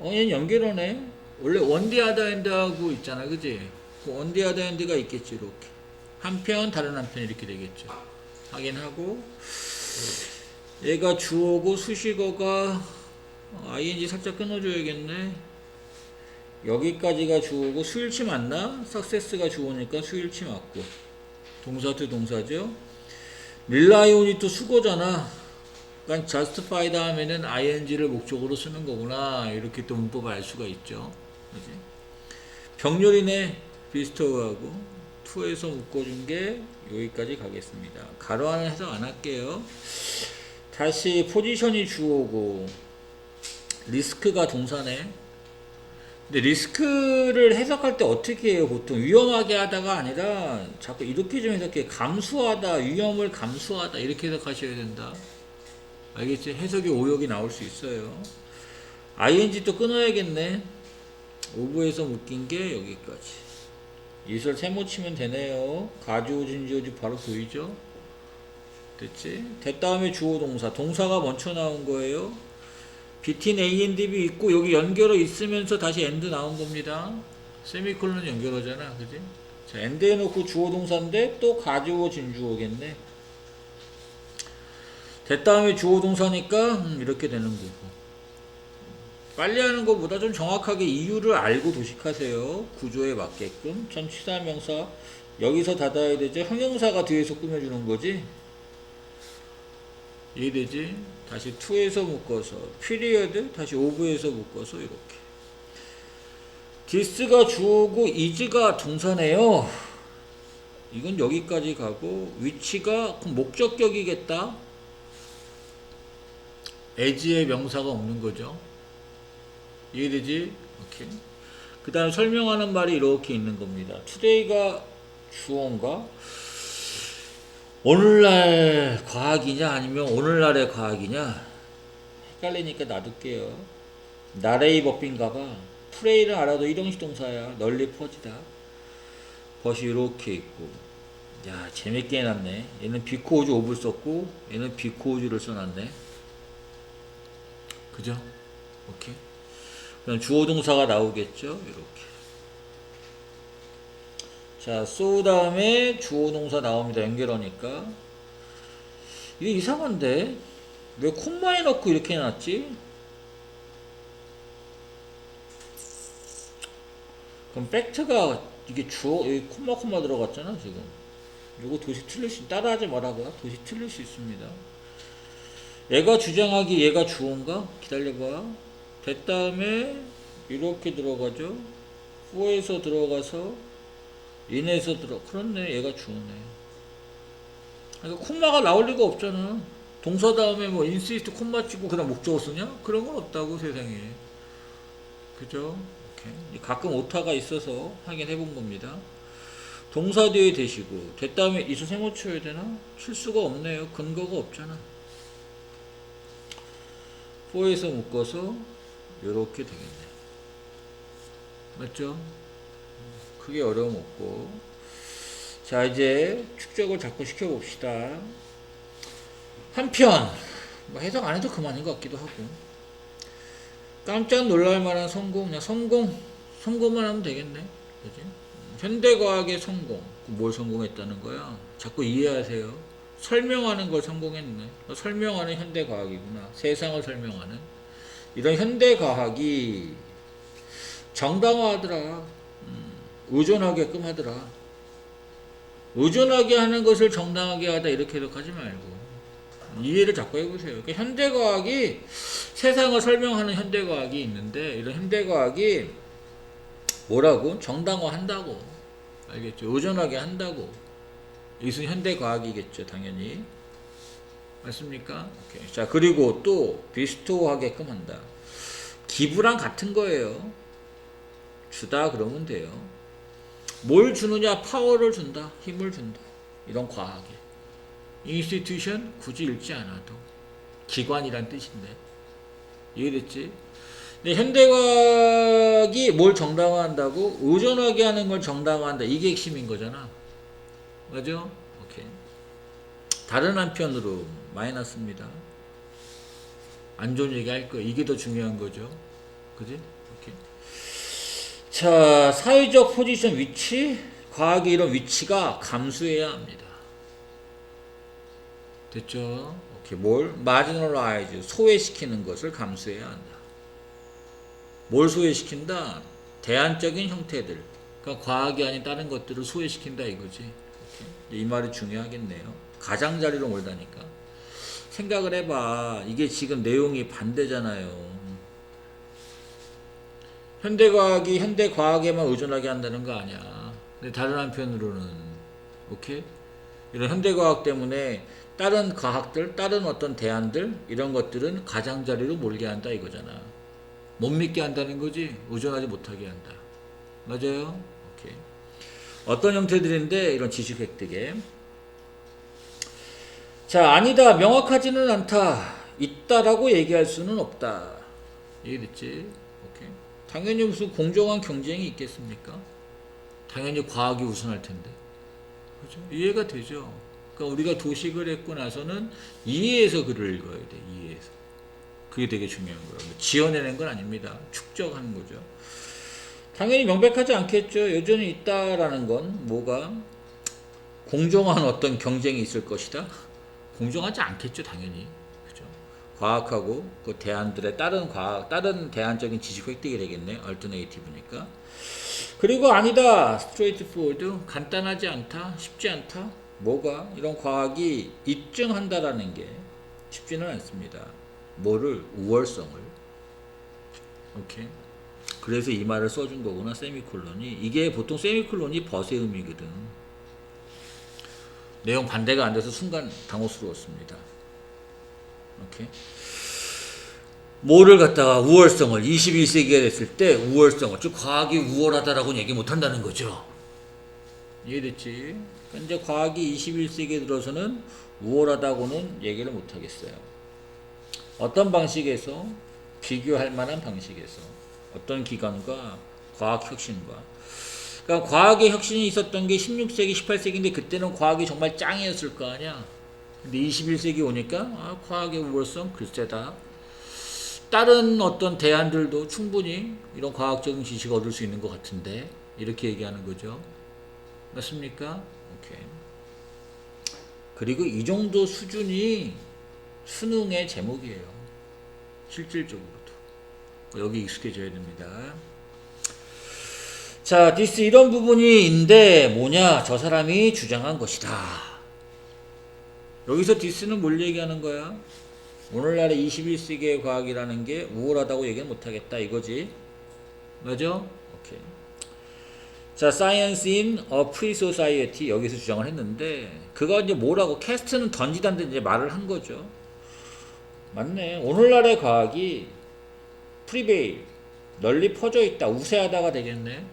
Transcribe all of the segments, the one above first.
얘 연결하네. 원래 원디 하다 핸드하고 있잖아, 그지? 그 원디 하다 핸드가 있겠지, 이렇게. 한편, 다른 한편 이렇게 되겠죠. 확인하고, 얘가 주어고 수식어가 ing 살짝 끊어줘야겠네. 여기까지가 주어고 수일치 맞나? success가 주어니까 수일치 맞고. 동사 to 동사죠. rely on이 또 수거잖아. 그러니까 justify 다음에는 ing를 목적으로 쓰는 거구나. 이렇게 또 문법을 알 수가 있죠. 그지? 병렬이네. 비스토하고 to에서 묶어준 게 여기까지 가겠습니다. 가로 안에 해석 안 할게요. 다시 포지션이 주어고 리스크가 동사네. 근데 리스크를 해석할 때 어떻게 해요? 보통 위험하게 하다가 아니라 자꾸 이렇게 좀 해석해. 감수하다, 위험을 감수하다 이렇게 해석하셔야 된다. 알겠지? 해석이 오역이 나올 수 있어요. ing 또 끊어야겠네. 오브에서 묶인 게 여기까지. 이설 세모 치면 되네요. 가주어 진주어지 바로 보이죠? 됐지? 됐다음에 주어 동사. 동사가 먼저 나온 거예요. between A and B 있고 여기 연결어 있으면서 다시 and 나온 겁니다. 세미콜론 연결어잖아. 그지? 자, and 해놓고 주어 동사인데 또 가주어 진주어겠네. 됐다음에 주어 동사니까 이렇게 되는 거고. 빨리 하는 것보다 좀 정확하게 이유를 알고 도식하세요. 구조에 맞게끔. 전치사 명사 여기서 닫아야 되죠. 형용사가 뒤에서 꾸며주는 거지. 이해되지? 다시 to에서 묶어서 period 다시 of에서 묶어서 이렇게. this가 주어고 is가 동사네요. 이건 여기까지 가고 which가 목적격이겠다. as의 명사가 없는 거죠. 이해되지? 오케이. 그 다음에 설명하는 말이 이렇게 있는 겁니다. today가 주어인가? 오늘날 과학이냐 아니면 오늘날의 과학이냐 헷갈리니까 놔둘게요. 나레이 법인가봐. 프레이를 알아도 일형식 동사야. 널리 퍼지다. 벗이 이렇게 있고. 야 재밌게 해놨네. 얘는 비코우즈 오브를 썼고 얘는 비코우즈를 써놨네. 그죠? 오케이. 그럼 주어 동사가 나오겠죠. 이렇게. 자, so 다음에 주어 동사 나옵니다. 연결하니까. 이게 이상한데? 왜 콤마에 넣고 이렇게 해놨지? 그럼 팩트가 이게 주어, 여기 콤마 들어갔잖아, 지금. 이거 도시 틀릴 수, 따라하지 말아봐. 도시 틀릴 수 있습니다. 얘가 주장하기 얘가 주어인가? 기다려봐. 됐다음에 이렇게 들어가죠. for에서 들어가서 인에서 그렇네. 얘가 주어네. 그러니까 콤마가 나올 리가 없잖아. 동사 다음에 뭐 insist 콤마 찍고 그다음 목적어 쓰냐? 그런 건 없다고 세상에. 그죠? 오케이. 가끔 오타가 있어서 확인해 본 겁니다. 동사 뒤에 대시고 됐다음에 이수 세모 쳐야 되나? 칠 수가 없네요. 근거가 없잖아. for에서 묶어서 이렇게 되겠네. 맞죠? 크게 어려움 없고. 자, 이제 축적을 자꾸 시켜봅시다. 한편 뭐 해석 안 해도 그만인 것 같기도 하고. 깜짝 놀랄 만한 성공. 그냥 성공만 하면 되겠네. 그지? 현대과학의 성공. 뭘 성공했다는 거야? 자꾸 이해하세요. 설명하는 걸 성공했네. 설명하는 현대과학이구나. 세상을 설명하는. 이런 현대과학이 정당화하더라. 의존하게끔 하더라. 의존하게 하는 것을 정당하게 하다 이렇게 해석하지 말고 이해를 자꾸 해보세요. 그러니까 현대과학이 세상을 설명하는 현대과학이 있는데 이런 현대과학이 뭐라고? 정당화한다고. 알겠죠? 의존하게 한다고. 이것은 현대과학이겠죠. 당연히. 맞습니까? 오케이. 자, 그리고 또 비스토하게끔 한다. 기부랑 같은 거예요. 주다 그러면 돼요. 뭘 주느냐? 파워를 준다. 힘을 준다. 이런 과학에. institution 굳이 읽지 않아도 기관이란 뜻인데. 이해됐지? 근데 현대과학이 뭘 정당화한다고? 의존하게 하는 걸 정당화한다. 이게 핵심인 거잖아. 맞죠? 오케이. 다른 한편으로 마이너스입니다. 안 좋은 얘기 할 거. 이게 더 중요한 거죠. 그지? 오케이. 자, 사회적 포지션 위치, 과학의 이런 위치가 감수해야 합니다. 됐죠? 오케이. 뭘? marginalize, 소외시키는 것을 감수해야 한다. 뭘 소외시킨다? 대안적인 형태들. 그러니까 과학이 아닌 다른 것들을 소외시킨다 이거지. 오케이. 이 말이 중요하겠네요. 가장자리로 몰다니까. 생각을 해봐. 이게 지금 내용이 반대잖아요. 현대과학이 현대과학에만 의존하게 한다는 거 아니야. 근데 다른 한편으로는 오케이? 이런 현대과학 때문에 다른 과학들, 다른 어떤 대안들 이런 것들은 가장자리로 몰게 한다 이거잖아. 못 믿게 한다는 거지. 의존하지 못하게 한다. 맞아요? 오케이. 어떤 형태들인데 이런 지식 획득에 자, 아니다. 명확하지는 않다. 있다라고 얘기할 수는 없다. 이해됐지? 오케이. 당연히 무슨 공정한 경쟁이 있겠습니까? 당연히 과학이 우선할 텐데. 그죠? 이해가 되죠? 그러니까 우리가 도식을 했고 나서는 이해해서 글을 읽어야 돼. 이해해서. 그게 되게 중요한 거예요. 지어내는 건 아닙니다. 축적하는 거죠. 당연히 명백하지 않겠죠. 여전히 있다라는 건 뭐가 공정한 어떤 경쟁이 있을 것이다. 공정하지 않겠죠, 당연히. 그죠? 과학하고 그 대안들의 다른 대안적인 지식 획득이 되겠네. 얼터네이티브니까. 그리고 아니다. 스트레이트포워드. 간단하지 않다. 쉽지 않다. 뭐가? 이런 과학이 입증한다라는 게 쉽지는 않습니다. 뭐를? 우월성을. 오케이. 그래서 이 말을 써준 거구나. 세미콜론이. 이게 보통 세미콜론이 벗의 의미거든. 내용 반대가 안 돼서 순간 당혹스러웠습니다. 오케이. 뭐를 갖다가 우월성을 21세기가 됐을 때 우월성을 즉 과학이 우월하다라고 얘기 못 한다는 거죠. 이해됐지? 현재 과학이 21세기에 들어서는 우월하다고는 얘기를 못 하겠어요. 어떤 방식에서 비교할 만한 방식에서 어떤 기관과 과학 혁신과 그러니까 과학의 혁신이 있었던 게 16세기, 18세기인데 그때는 과학이 정말 짱이었을 거 아니야. 근데 21세기 오니까 과학의 우월성 글쎄다. 다른 어떤 대안들도 충분히 이런 과학적인 지식을 얻을 수 있는 것 같은데 이렇게 얘기하는 거죠. 맞습니까? 오케이. 그리고 이 정도 수준이 수능의 제목이에요. 실질적으로도. 여기 익숙해져야 됩니다. 자, 디스 이런 부분이인데 뭐냐? 저 사람이 주장한 것이다. 여기서 디스는 뭘 얘기하는 거야? 오늘날의 21세기의 과학이라는 게 우월하다고 얘기는 못하겠다 이거지. 맞아? 오케이. 자, Science in a Pre-Society 여기서 주장을 했는데 그거 이제 뭐라고 캐스트는 던지던데 이제 말을 한 거죠. 맞네. 오늘날의 과학이 프리베일 널리 퍼져 있다. 우세하다가 되겠네.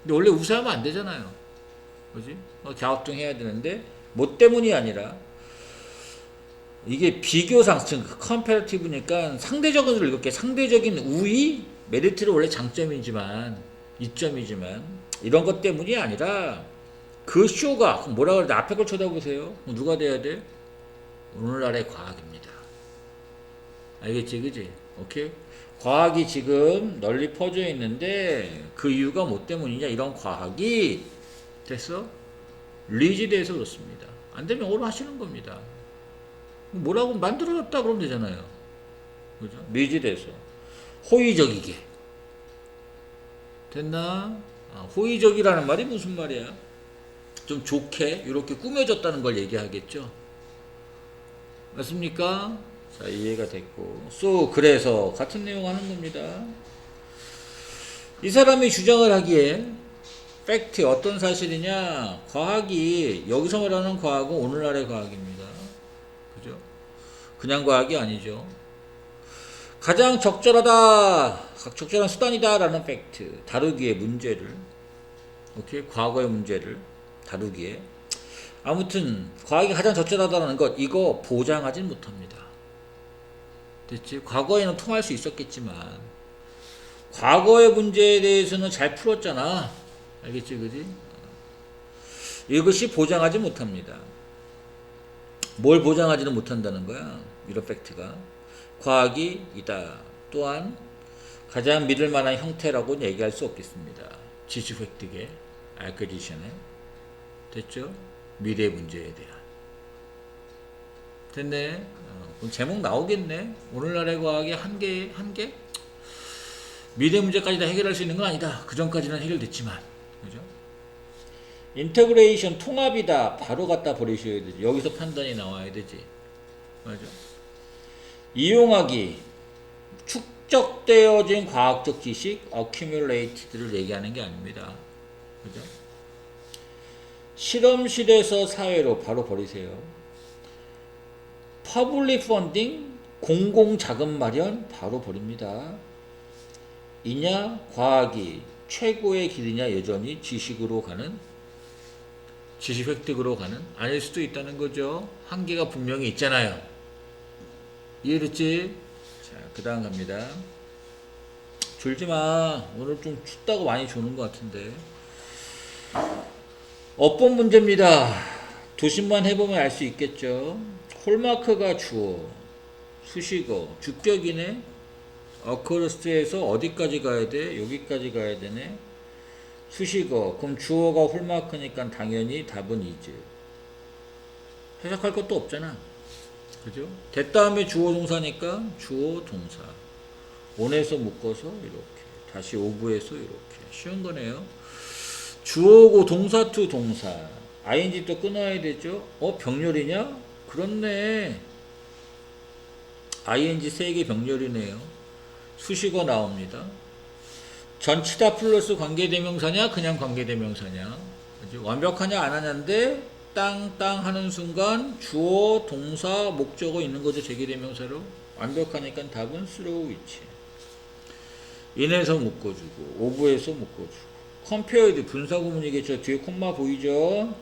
근데 원래 우세하면 안 되잖아요. 그지? 갸우뚱해야 되는데 뭐 때문이 아니라 이게 비교상 컴패러티브니까 상대적으로 읽을게. 상대적인 우위 메리트는 원래 장점이지만 이점이지만 이런 것 때문이 아니라 그 쇼가 뭐라 그래? 앞에 걸 쳐다보세요. 누가 돼야 돼? 오늘날의 과학입니다. 알겠지, 그지? 오케이. 과학이 지금 널리 퍼져 있는데 그 이유가 뭐 때문이냐? 이런 과학이 됐어? 리지드해서 그렇습니다. 안 되면 오로 하시는 겁니다. 뭐라고 만들어졌다 그러면 되잖아요. 그죠? 리지드해서 호의적이게 됐나? 호의적이라는 말이 무슨 말이야? 좀 좋게 이렇게 꾸며졌다는 걸 얘기하겠죠. 맞습니까? 자, 이해가 됐고. 그래서 같은 내용 하는 겁니다. 이 사람이 주장을 하기에 팩트 어떤 사실이냐? 과학이 여기서 말하는 과학은 오늘날의 과학입니다. 그죠? 그냥 과학이 아니죠. 가장 적절한 수단이다라는 팩트 다루기에 문제를 오케이 과거의 문제를 다루기에 아무튼 과학이 가장 적절하다는 것 이거 보장하진 못합니다. 됐지? 과거에는 통할 수 있었겠지만 과거의 문제에 대해서는 잘 풀었잖아. 알겠지, 그지? 이것이 보장하지 못합니다. 뭘 보장하지는 못한다는 거야? 이런 팩트가 과학이 이다. 또한 가장 믿을 만한 형태라고는 얘기할 수 없겠습니다. 지식 획득의 acquisition에. 됐죠? 미래 문제에 대한. 됐네. 그럼 제목 나오겠네. 오늘날의 과학의 한계? 미래 문제까지 다 해결할 수 있는 건 아니다. 그 전까지는 해결됐지만. 그죠? 인터그레이션 통합이다. 바로 갖다 버리셔야 되지. 여기서 판단이 나와야 되지. 맞아. 이용하기. 축적되어진 과학적 지식, accumulated를 얘기하는 게 아닙니다. 그죠? 실험실에서 사회로 바로 버리세요. public funding, 공공 자금 마련 바로 버립니다. 이냐 과학이 최고의 길이냐 여전히 지식으로 가는 지식 획득으로 가는 아닐 수도 있다는 거죠. 한계가 분명히 있잖아요. 이해됐지? 자, 그 다음 갑니다. 졸지마. 오늘 좀 춥다고 많이 조는 것 같은데. 어법 문제입니다. 도심만 해보면 알 수 있겠죠. 홀마크가 주어, 수식어, 주격이네. 어커러스에서 어디까지 가야 돼? 여기까지 가야 되네. 수식어. 그럼 주어가 홀마크니까 당연히 답은 이즈. 해석할 것도 없잖아. 그죠? 됐다음에 주어 동사니까 주어 동사. on에서 묶어서 이렇게. 다시 오브에서 이렇게. 쉬운 거네요. 주어고 동사 to 동사. ing 또 끊어야 되죠? 병렬이냐? 그렇네. ing 3개 병렬이네요. 수식어 나옵니다. 전치다 플러스 관계대명사냐? 그냥 관계대명사냐? 그죠? 완벽하냐 안 하냐인데 땅땅 하는 순간 주어, 동사, 목적어 있는 거죠. 제기대명사로. 완벽하니까 답은 through which. in에서 묶어주고 오브에서 묶어주고 compared 분사구문이겠죠. 뒤에 콤마 보이죠?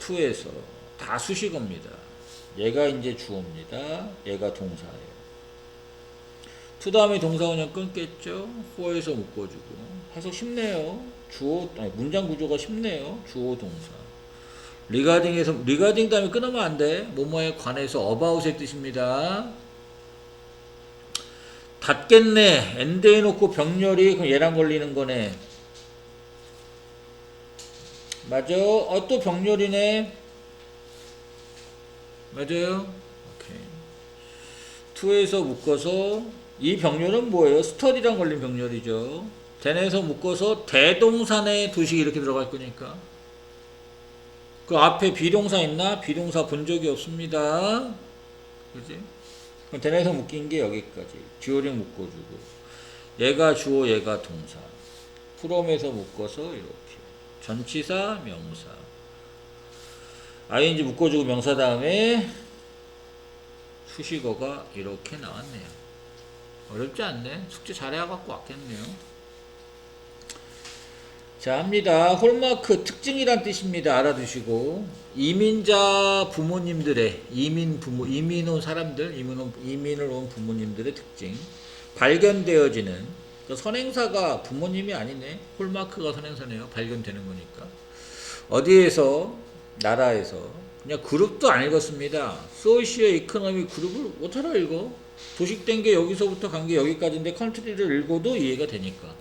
to에서 다 수식어입니다. 얘가 이제 주어입니다. 얘가 동사예요. to 다음에 동사 그냥 끊겠죠. for에서 묶어주고 해석 쉽네요. 주어 문장 구조가 쉽네요. 주어 동사. regarding에서 regarding 다음에 끊으면 안 돼. 뭐뭐에 관해서 about의 뜻입니다. 닫겠네. 엔드에 놓고 병렬이 그럼 얘랑 걸리는 거네. 맞아. 또 병렬이네. 맞아요. 오케이. to에서 묶어서 이 병렬은 뭐예요? study랑 걸린 병렬이죠. then에서 묶어서 대동사네 도식이 이렇게 들어갈 거니까. 그 앞에 비동사 있나? 비동사 본 적이 없습니다. 그지? 그럼 then에서 묶인 게 여기까지. 듀오링 묶어주고. 얘가 주어, 얘가 동사. from에서 묶어서 이렇게. 전치사, 명사. ing 묶어주고 명사 다음에 수식어가 이렇게 나왔네요. 어렵지 않네. 숙제 잘해갖고 왔겠네요. 자, 합니다. 홀마크 특징이란 뜻입니다. 알아두시고. 이민자 부모님들의, 이민 온 사람들, 이민을 온 부모님들의 특징. 발견되어지는, 그 선행사가 부모님이 아니네. 홀마크가 선행사네요. 발견되는 거니까. 어디에서? 나라에서. 그냥 그룹도 안 읽었습니다. 소시오 이코노미 그룹을 어떻게 읽어? 도식된 게 여기서부터 간 게 여기까지인데 컨트리를 읽어도 이해가 되니까.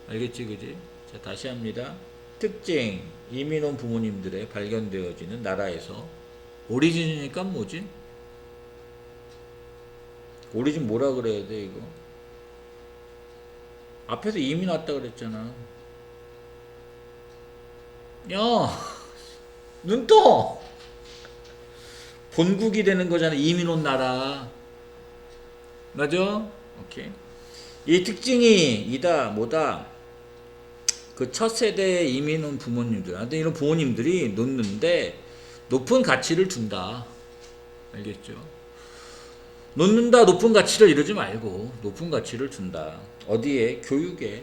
알겠지, 그지? 자, 다시 합니다. 특징, 이민 온 부모님들의 발견되어지는 나라에서. 오리진이니까 뭐지? 오리진 뭐라 그래야 돼, 이거? 앞에서 이민 왔다 그랬잖아. 야, 눈 떠! 본국이 되는 거잖아. 이민 온 나라. 맞아? 오케이. 이 특징이 이다 뭐다. 그 첫 세대 이민 온 부모님들, 근데 이런 부모님들이 놓는데 높은 가치를 둔다. 알겠죠? 놓는다 높은 가치를 이러지 말고 높은 가치를 둔다. 어디에? 교육에.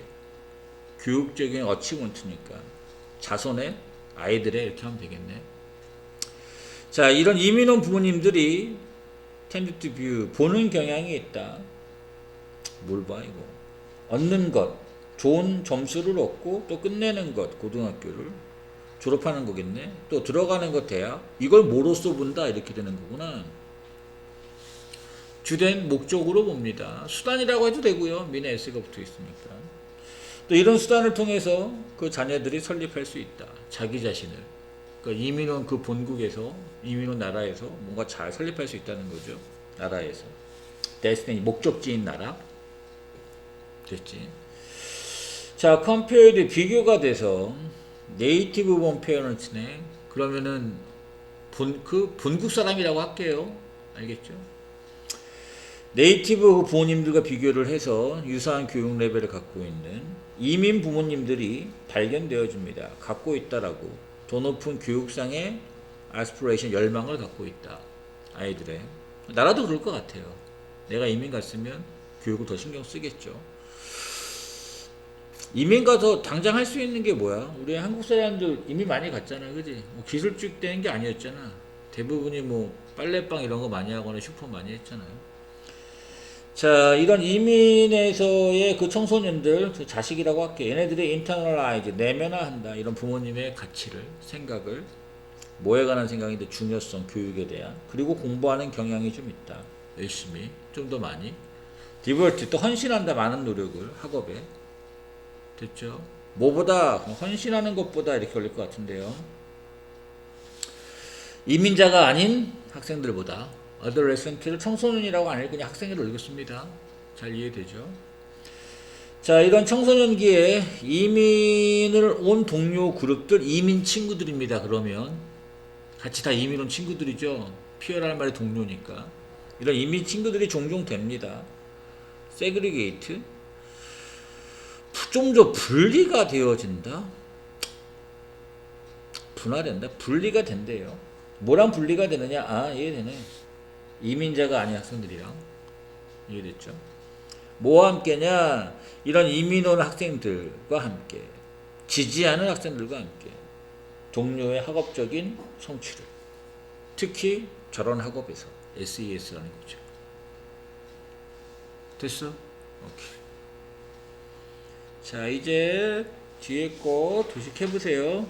교육적인 어치먼트니까. 자손의 아이들의 이렇게 하면 되겠네. 자, 이런 이민 온 부모님들이 tend to view 보는 경향이 있다. 뭘 봐 이거? 얻는 것, 좋은 점수를 얻고 또 끝내는 것, 고등학교를 졸업하는 거겠네. 또 들어가는 것 대학, 이걸 뭐로써 본다 이렇게 되는 거구나. 주된 목적으로 봅니다. 수단이라고 해도 되고요. 민의 s가 붙어 있으니까. 또 이런 수단을 통해서 그 자녀들이 설립할 수 있다. 자기 자신을. 그러니까 이민원 그 본국에서, 이민원 나라에서 뭔가 잘 설립할 수 있다는 거죠. 나라에서. 데스티니, 목적지인 나라. 됐지. 자, 컴페어드 비교가 돼서 네이티브 본 페어런트네. 그러면은 본국 사람이라고 할게요. 알겠죠? 네이티브 부모님들과 비교를 해서 유사한 교육 레벨을 갖고 있는 이민 부모님들이 발견되어집니다. 갖고 있다라고. 더 높은 교육상의 아스피레이션 열망을 갖고 있다. 아이들의. 나라도 그럴 것 같아요. 내가 이민 갔으면 교육을 더 신경 쓰겠죠. 이민 가서 당장 할 수 있는 게 뭐야? 우리 한국 사람들 이민 많이 갔잖아, 그지? 뭐 기술직 되는 게 아니었잖아. 대부분이 뭐 빨래방 이런 거 많이 하거나 슈퍼 많이 했잖아요. 자, 이런 이민에서의 그 청소년들, 그 자식이라고 할게. 얘네들이 internalize, 내면화한다. 이런 부모님의 가치를, 생각을. 뭐에 관한 생각인데 중요성, 교육에 대한. 그리고 공부하는 경향이 좀 있다. 열심히, 좀 더 많이. 디버트, 또 헌신한다. 많은 노력을, 학업에. 됐죠? 뭐보다, 헌신하는 것보다 이렇게 걸릴 것 같은데요. 이민자가 아닌 학생들보다 adolescent를 청소년이라고 안 읽고 그냥 학생으로 읽었습니다. 잘 이해되죠? 자, 이런 청소년기에 이민을 온 동료 그룹들 이민 친구들입니다. 그러면 같이 다 이민 온 친구들이죠. 피어라는 말이 동료니까. 이런 이민 친구들이 종종 됩니다. 세그리게이트, 좀 더 분리가 되어진다. 분화된다. 분리가 된대요. 뭐랑 분리가 되느냐? 아, 이해되네. 이민자가 아닌 학생들이랑. 이해됐죠? 뭐와 함께냐? 이런 이민 온 학생들과 함께, 지지하는 학생들과 함께 동료의 학업적인 성취를, 특히 저런 학업에서 SES라는 거죠. 됐어? 오케이. 자, 이제 뒤에 거 도식해보세요.